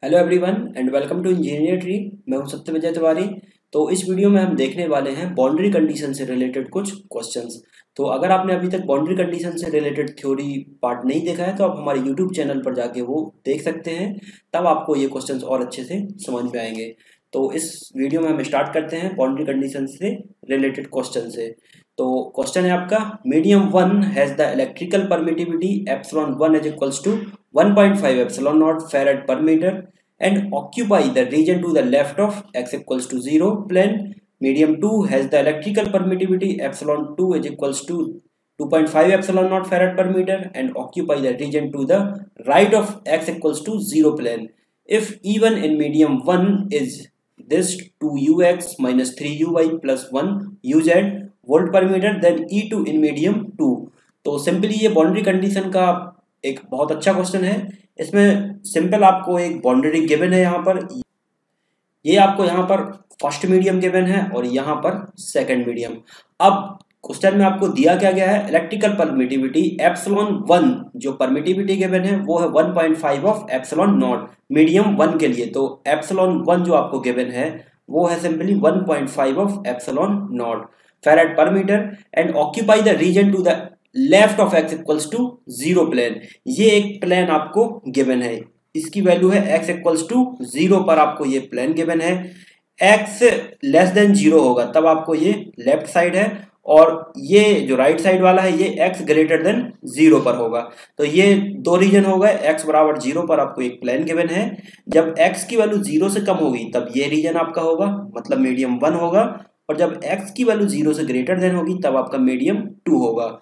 Hello everyone and welcome to engineer tree. मैं हूं सत्यविजय तिवारी। तो इस वीडियो में हम देखने वाले हैं बाउंड्री कंडीशन से रिलेटेड कुछ क्वेश्चंस। तो अगर आपने अभी तक बाउंड्री कंडीशन से रिलेटेड थ्योरी पार्ट नहीं देखा है तो आप हमारे यूट्यूब चैनल पर जाके वो देख सकते हैं, तब आपको ये क्वेश्चंस और अच्छे से समझ में आएंगे। तो इस वीडियो में हम स्टार्ट करते हैं बाउंड्री कंडीशन से रिलेटेड क्वेश्चन से। तो क्वेश्चन है आपका, medium one has the electrical permittivity epsilon one is equals to 1.5 epsilon naught farad per meter and occupy the region to the left of x equals to 0 plane. Medium 2 has the electrical permittivity epsilon 2 is equals to 2.5 epsilon naught farad per meter and occupy the region to the right of x equals to 0 plane. If E1 in medium 1 is this 2ux minus 3uy plus 1 uz volt per meter, then E2 in medium 2. तो simply ये boundary condition का एक बहुत अच्छा question है। इसमें simple आपको एक बाउंड्री गिवन है, यहाँ पर ये आपको यहाँ पर फर्स्ट मीडियम गिवन है और यहाँ पर सेकंड मीडियम। अब क्वेश्चन में आपको दिया क्या गया है, इलेक्ट्रिकल परमिटिविटी एप्सिलॉन वन, जो परमिटिविटी गिवन है वो है 1.5 of epsilon not medium one के लिए। तो एप्सिलॉन वन जो आपको गिवन है वो है simply 1.5 of epsilon naught farad per metre and occupy the region to the left of x equals to 0 plane. ये एक प्लेन आपको गिवन है, इसकी वैल्यू है एक्स इक्वल्स टू 0 पर आपको ये प्लेन गिवन है। एक्स लेस देन 0 होगा तब आपको ये लेफ्ट साइड है, और ये जो राइट साइड वाला है ये एक्स ग्रेटर देन 0 पर होगा। तो ये दो रीजन हो गए, एक्स बराबर 0 पर आपको एक प्लेन गिवन है। जब एक्स की वैल्यू 0 से कम होगी तब ये रीजन आपका होगा, मतलब मीडियम 1 होगा, और जब एक्स की वैल्यू 0 से ग्रेटर देन होगी तब आपका मीडियम 2 होगा।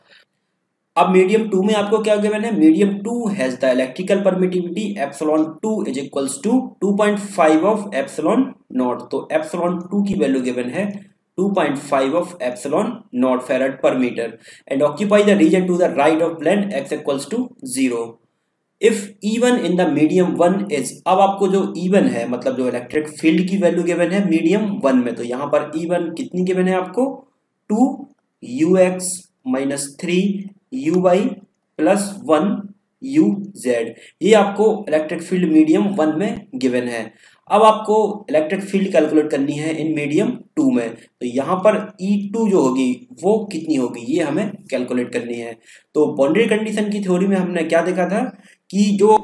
अब मीडियम 2 में आपको क्या गिवन है, medium 2 has the electrical permittivity epsilon 2 is equals to 2.5 of epsilon naught. तो एप्सिलॉन 2 की वैल्यू गिवन है 2.5 of epsilon naught farad per metre and occupy the region to the right of plane X equals to 0। If E1 in the medium 1 is, अब आपको जो E1 है मतलब जो electric field की वैल्यू गिवन है medium 1 में, तो यहाँ पर E1 कितनी गिवन है आपको 2ux minus 3uy plus 1uz, ये आपको इलेक्ट्रिक फील्ड मीडियम 1 में गिवन है। अब आपको इलेक्ट्रिक फील्ड कैलकुलेट करनी है इन मीडियम 2 में, तो यहाँ पर E2 जो होगी वो कितनी होगी ये हमें कैलकुलेट करनी है। तो बाउंड्री कंडीशन की थ्योरी में हमने क्या देखा था कि जो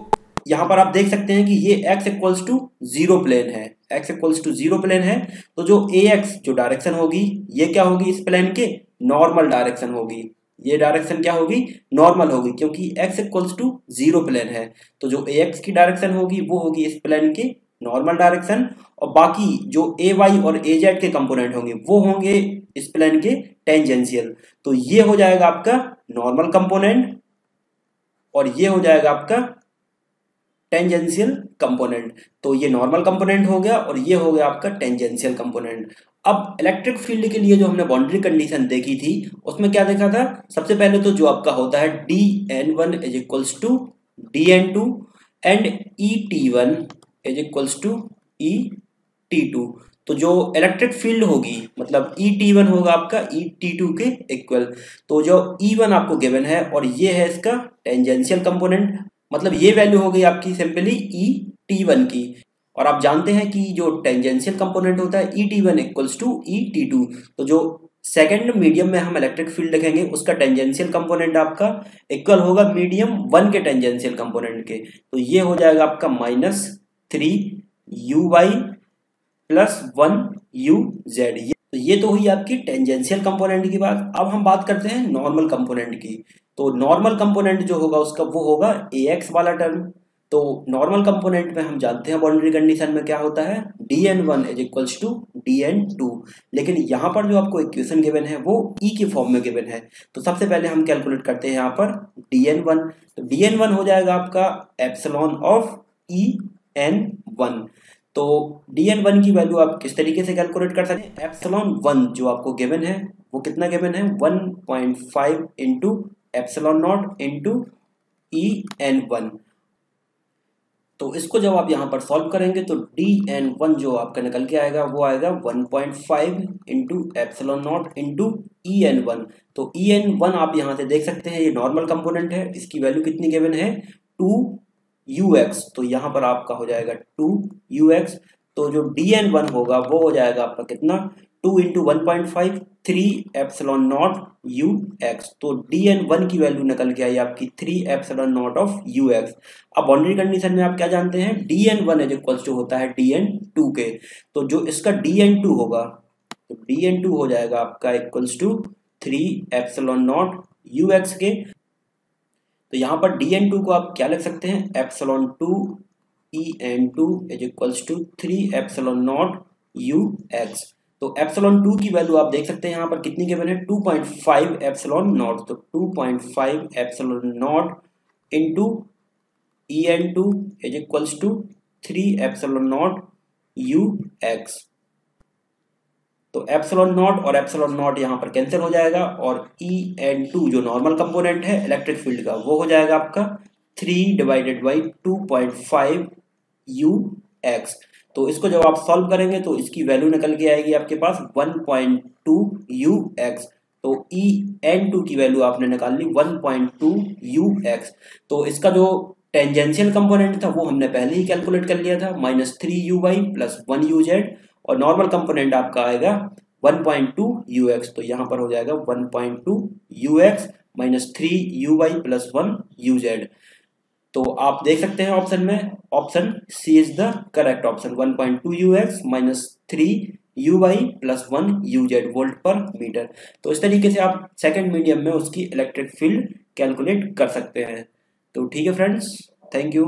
यहाँ पर आप देख सकते हैं कि ये x इक्वल्स टू 0 प्लेन है, x इक्वल्स टू 0 प्लेन है, तो जो ax जो डायरेक्शन होगी ये क्या होगी, इस प्लेन के नॉर्मल डायरेक्शन होगी। ये डायरेक्शन क्या होगी, नॉर्मल होगी, क्योंकि x इक्वल्स टू 0 प्लेन है। तो जो ax की डायरेक्शन होगी वो होगी इस प्लेन के नॉर्मल डायरेक्शन, और बाकी जो ay और az के कंपोनेंट होंगे वो होंगे इस प्लेन के टेंजेंशियल। तो ये हो जाएगा आपका नॉर्मल कंपोनेंट और ये हो जाएगा आपका टेंजेंशियल कंपोनेंट। तो ये नॉर्मल कंपोनेंट हो गया और ये हो गया आपका टेंजेंशियल कंपोनेंट। अब इलेक्ट्रिक फील्ड के लिए जो हमने बाउंड्री कंडीशन देखी थी उसमें क्या देखा था, सबसे पहले तो जो आपका होता है dn1 is equals to dn2 and et1 is equals to et2। तो जो इलेक्ट्रिक फील्ड होगी मतलब et1 होगा आपका et2 के इक्वल। तो जो e1 आपको गिवन है और ये है इसका टेंजेंशियल कंपोनेंट, मतलब ये वैल्यू हो गई आपकी सिंपली et1 की। और आप जानते हैं कि जो टेंजेंशियल कंपोनेंट होता है et1 इक्वल्स टू et2। तो जो सेकेंड मीडियम में हम इलेक्ट्रिक फील्ड लिखेंगे उसका टेंजेंशियल कंपोनेंट आपका इक्वल होगा मीडियम 1 के टेंजेंशियल कंपोनेंट के। तो ये हो जाएगा आपका -3uy प्लस 1uz। ये तो हुई आपकी टेंजेंशियल कंपोनेंट की बात। अब हम बात करते हैं नॉर्मल कंपोनेंट की। तो नॉर्मल कंपोनेंट जो होगा उसका वो होगा ax वाला टर्म। तो नॉर्मल कंपोनेंट में हम जानते हैं बाउंड्री कंडीशन में क्या होता है, dn1 is equals to dn2, लेकिन यहाँ पर जो आपको इक्वेशन गिवन है वो e के फॉर्म में गिवन है। तो सबसे पहले हम कैलकुलेट करते हैं यहाँ पर dn1। तो dn1 हो जाएगा आपका एप्सिलॉन ऑफ en1। तो dn1 की वैल्यू आप किस तरीके से कैलकुलेट कर सकते हैं, एप्सिलॉन 1 जो आपको गिवन है वो कितना गिवन है 1.5 into epsilon naught into en1। तो इसको जब आप यहाँ पर सॉल्व करेंगे तो dn1 जो आपका निकल के आएगा वो आएगा 1.5 into epsilon naught into en1। तो en1 आप यहाँ से देख सकते हैं ये नॉर्मल कंपोनेंट है, इसकी वैल्यू कितनी गिवन है 2 ux, तो यहाँ पर आपका हो जाएगा 2ux। तो जो dn1 होगा वो हो जाएगा आपका कितना, 2 इंटू 1.5 3 एप्सिलॉन नॉट ux। तो dn1 की वैल्यू निकल के आई आपकी 3 एप्सिलॉन नॉट ऑफ ux। अब बाउंड्री कंडीशन में आप क्या जानते हैं, dn1 इज इक्वल्स टू होता है dn2 के। तो जो इसका dn2 होगा, तो dn2 हो जाएगा आपका equals to 3 epsilon naught ux के। तो यहाँ पर dn2 को आप क्या लिख सकते हैं, epsilon 2 en2 is equals to 3 epsilon naught ux। तो एप्सिलॉन 2 की वैल्यू आप देख सकते हैं यहाँ पर कितनी गिवन है, 2.5 एप्सिलॉन नॉट। तो 2.5 epsilon naught into en2 is equals to 3 epsilon naught ux। तो एप्सिलॉन नॉट और एप्सिलॉन नॉट यहाँ पर कैंसिल हो जाएगा, और en2 जो नॉर्मल कंपोनेंट है इलेक्ट्रिक फील्ड का वो हो जाएगा आपका 3 डिवाइडेड बाई 2.5 ux। तो इसको जब आप सॉल्व करेंगे तो इसकी वैल्यू निकल के आएगी आपके पास 1.2 ux। तो en2 की वैल्यू आपने निकाल ली 1.2 ux। तो इसका जो टेंजेंशियल कंपोनेंट था वो हमने पहले ही कैलकुलेट कर लिया था, -3uy प्लस 1uz, और नॉर्मल कंपोनेंट आपका आएगा 1.2 ux। तो यहाँ पर हो जाएगा 1.2 ux minus 3uy plus 1uz। तो आप देख सकते हैं ऑप्शन में, option C is the correct option, 1.2 ux minus 3uy plus 1uz volt per metre. तो इस तरीके से आप सेकंड मीडियम में उसकी इलेक्ट्रिक फील्ड कैलकुलेट कर सकते हैं। तो ठीक है फ्रेंड्स, थैंक यू।